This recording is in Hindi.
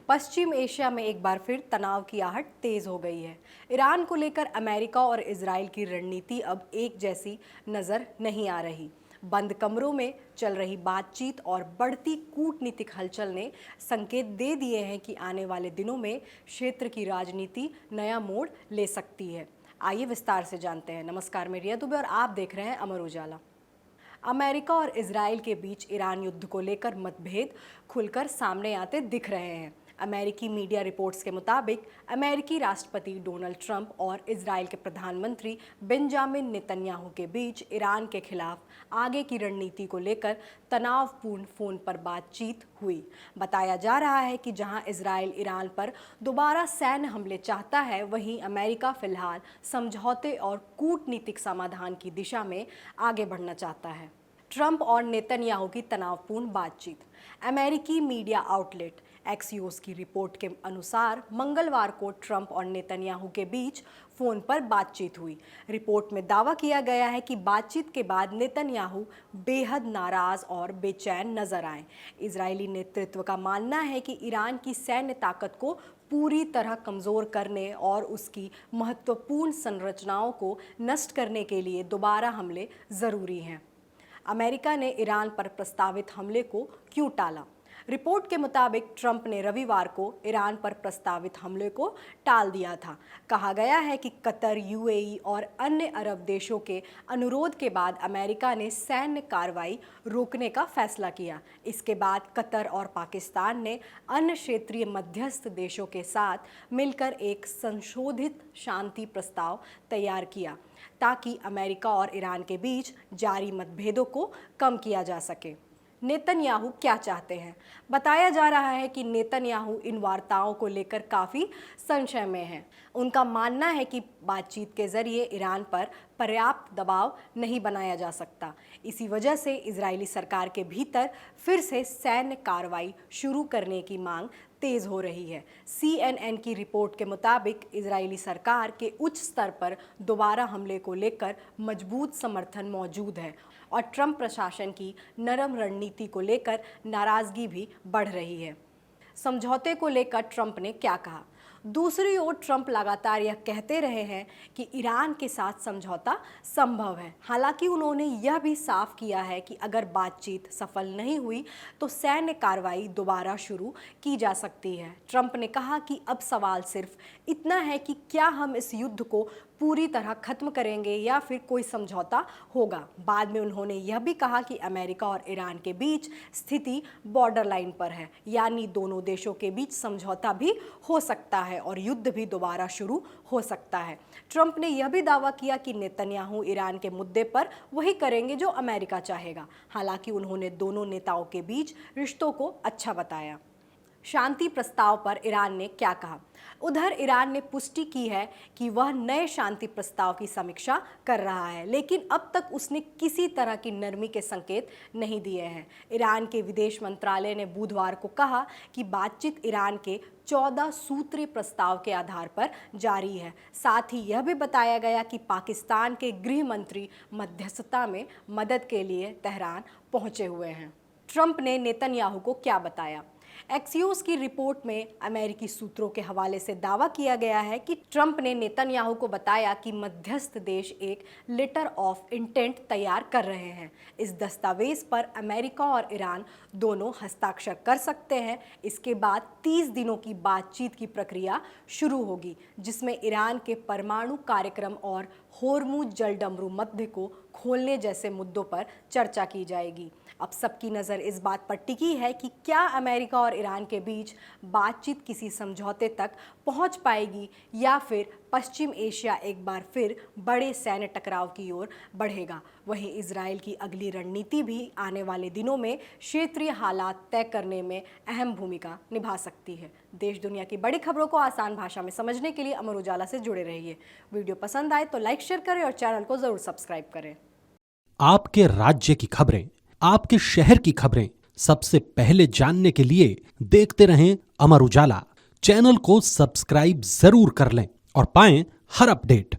पश्चिम एशिया में एक बार फिर तनाव की आहट तेज हो गई है। ईरान को लेकर अमेरिका और इजराइल की रणनीति अब एक जैसी नजर नहीं आ रही। बंद कमरों में चल रही बातचीत और बढ़ती कूटनीतिक हलचल ने संकेत दे दिए हैं कि आने वाले दिनों में क्षेत्र की राजनीति नया मोड़ ले सकती है। आइए विस्तार से जानते हैं। नमस्कार, मैं रिया दुबे और आप देख रहे हैं अमर उजाला। अमेरिका और इजराइल के बीच ईरान युद्ध को लेकर मतभेद खुलकर सामने आते दिख रहे हैं। अमेरिकी मीडिया रिपोर्ट्स के मुताबिक अमेरिकी राष्ट्रपति डोनाल्ड ट्रंप और इजराइल के प्रधानमंत्री बेंजामिन नेतन्याहू के बीच ईरान के खिलाफ आगे की रणनीति को लेकर तनावपूर्ण फोन पर बातचीत हुई। बताया जा रहा है कि जहां इजराइल ईरान पर दोबारा सैन्य हमले चाहता है, वहीं अमेरिका फिलहाल समझौते और कूटनीतिक समाधान की दिशा में आगे बढ़ना चाहता है। ट्रंप और नेतन्याहू की तनावपूर्ण बातचीत। अमेरिकी मीडिया आउटलेट एक्सियोस की रिपोर्ट के अनुसार मंगलवार को ट्रंप और नेतन्याहू के बीच फोन पर बातचीत हुई। रिपोर्ट में दावा किया गया है कि बातचीत के बाद नेतन्याहू बेहद नाराज और बेचैन नजर आए। इजरायली नेतृत्व का मानना है कि ईरान की सैन्य ताकत को पूरी तरह कमजोर करने और उसकी महत्वपूर्ण संरचनाओं को नष्ट करने के लिए दोबारा हमले जरूरी हैं। अमेरिका ने ईरान पर प्रस्तावित हमले को क्यों टाला? रिपोर्ट के मुताबिक ट्रंप ने रविवार को ईरान पर प्रस्तावित हमले को टाल दिया था। कहा गया है कि कतर, यूएई और अन्य अरब देशों के अनुरोध के बाद अमेरिका ने सैन्य कार्रवाई रोकने का फैसला किया। इसके बाद कतर और पाकिस्तान ने अन्य क्षेत्रीय मध्यस्थ देशों के साथ मिलकर एक संशोधित शांति प्रस्ताव तैयार किया ताकि अमेरिका और ईरान के बीच जारी मतभेदों को कम किया जा सके। नेतन्याहू क्या चाहते हैं? बताया जा रहा है कि नेतन्याहू इन वार्ताओं को लेकर काफ़ी संशय में हैं। उनका मानना है कि बातचीत के जरिए ईरान पर पर्याप्त दबाव नहीं बनाया जा सकता। इसी वजह से इजरायली सरकार के भीतर फिर से सैन्य कार्रवाई शुरू करने की मांग तेज हो रही है। CNN की रिपोर्ट के मुताबिक इजरायली सरकार के उच्च स्तर पर दोबारा हमले को लेकर मजबूत समर्थन मौजूद है और ट्रंप प्रशासन की नरम रणनीति को लेकर नाराजगी भी बढ़ रही है। समझौते को लेकर ट्रंप ने क्या कहा? दूसरी ओर ट्रंप लगातार यह कहते रहे हैं कि ईरान के साथ समझौता संभव है। हालांकि उन्होंने यह भी साफ किया है कि अगर बातचीत सफल नहीं हुई तो सैन्य कार्रवाई दोबारा शुरू की जा सकती है। ट्रंप ने कहा कि अब सवाल सिर्फ इतना है कि क्या हम इस युद्ध को पूरी तरह खत्म करेंगे या फिर कोई समझौता होगा। बाद में उन्होंने यह भी कहा कि अमेरिका और ईरान के बीच स्थिति बॉर्डर लाइन पर है, यानी दोनों देशों के बीच समझौता भी हो सकता है और युद्ध भी दोबारा शुरू हो सकता है। ट्रंप ने यह भी दावा किया कि नेतन्याहू ईरान के मुद्दे पर वही करेंगे जो अमेरिका चाहेगा। हालांकि उन्होंने दोनों नेताओं के बीच रिश्तों को अच्छा बताया। शांति प्रस्ताव पर ईरान ने क्या कहा? उधर ईरान ने पुष्टि की है कि वह नए शांति प्रस्ताव की समीक्षा कर रहा है, लेकिन अब तक उसने किसी तरह की नरमी के संकेत नहीं दिए हैं। ईरान के विदेश मंत्रालय ने बुधवार को कहा कि बातचीत ईरान के 14 सूत्रीय प्रस्ताव के आधार पर जारी है। साथ ही यह भी बताया गया कि पाकिस्तान के गृह मंत्री मध्यस्थता में मदद के लिए तेहरान पहुंचे हुए हैं। ट्रंप ने नेतन्याहू को क्या बताया? एक्सियोस की रिपोर्ट में अमेरिकी सूत्रों के हवाले से दावा किया गया है कि ट्रंप ने नेतन्याहू को बताया कि मध्यस्थ देश एक लेटर ऑफ इंटेंट तैयार कर रहे हैं। इस दस्तावेज पर अमेरिका और ईरान दोनों हस्ताक्षर कर सकते हैं। इसके बाद 30 दिनों की बातचीत की प्रक्रिया शुरू होगी, जिसमें ईरान के परमाणु कार्यक्रम और होर्मुज जलडमरू मध्य को खोलने जैसे मुद्दों पर चर्चा की जाएगी। अब सबकी नज़र इस बात पर टिकी है कि क्या अमेरिका और ईरान के बीच बातचीत किसी समझौते तक पहुंच पाएगी या फिर पश्चिम एशिया एक बार फिर बड़े सैन्य टकराव की ओर बढ़ेगा। वहीं इजराइल की अगली रणनीति भी आने वाले दिनों में क्षेत्रीय हालात तय करने में अहम भूमिका निभा सकती है। देश दुनिया की बड़ी खबरों को आसान भाषा में समझने के लिए अमर उजाला से जुड़े रहिए। वीडियो पसंद आए तो लाइक, शेयर करें और चैनल को जरूर सब्सक्राइब करें। आपके राज्य की खबरें, आपके शहर की खबरें सबसे पहले जानने के लिए देखते रहें अमर उजाला। चैनल को सब्सक्राइब जरूर कर लें और पाएं हर अपडेट।